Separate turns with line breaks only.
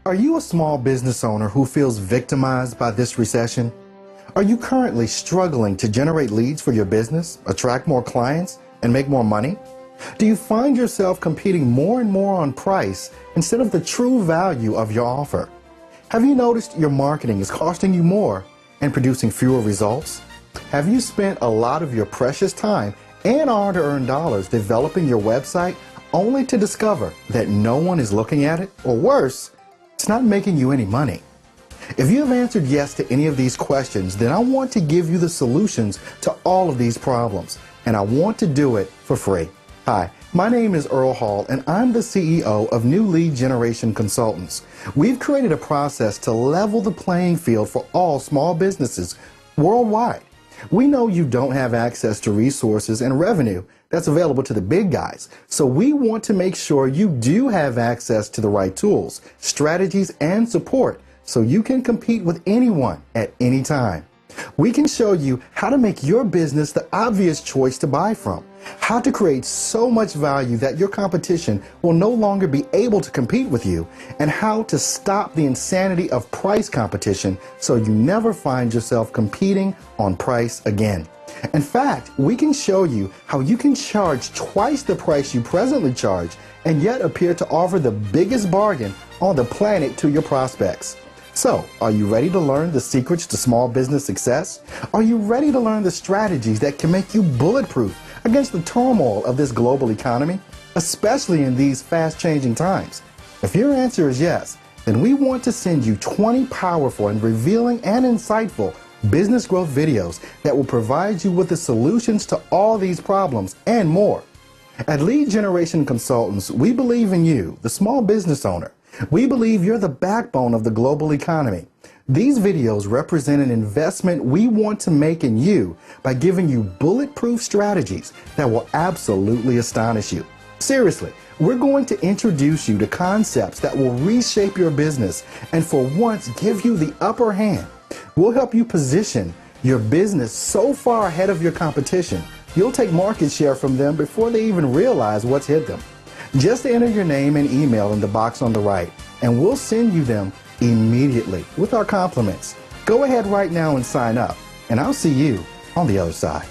Are you a small business owner who feels victimized by this recession? Are you currently struggling to generate leads for your business, attract more clients, and make more money? Do you find yourself competing more and more on price instead of the true value of your offer? Have you noticed your marketing is costing you more and producing fewer results? Have you spent a lot of your precious time and hard-earned dollars developing your website only to discover that no one is looking at it, or worse, it's not making you any money? If you have answered yes to any of these questions, then I want to give you the solutions to all of these problems, and I want to do it for free. Hi, my name is Earl Hall, and I'm the CEO of New Lead Generation Consultants. We've created a process to level the playing field for all small businesses worldwide. We know you don't have access to resources and revenue that's available to the big guys, so we want to make sure you do have access to the right tools, strategies, and support so you can compete with anyone at any time. We can show you how to make your business the obvious choice to buy from, how to create so much value that your competition will no longer be able to compete with you, and how to stop the insanity of price competition so you never find yourself competing on price again. In fact, we can show you how you can charge twice the price you presently charge and yet appear to offer the biggest bargain on the planet to your prospects. So, are you ready to learn the secrets to small business success? Are you ready to learn the strategies that can make you bulletproof against the turmoil of this global economy, especially in these fast-changing times? If your answer is yes, then we want to send you 20 powerful and revealing and insightful business growth videos that will provide you with the solutions to all these problems and more. At Lead Generation Consultants, we believe in you, the small business owner. We believe you're the backbone of the global economy. These videos represent an investment we want to make in you by giving you bulletproof strategies that will absolutely astonish you. Seriously, we're going to introduce you to concepts that will reshape your business and for once give you the upper hand. We'll help you position your business so far ahead of your competition, you'll take market share from them before they even realize what's hit them. Just enter your name and email in the box on the right, and we'll send you them immediately with our compliments. Go ahead right now and sign up, and I'll see you on the other side.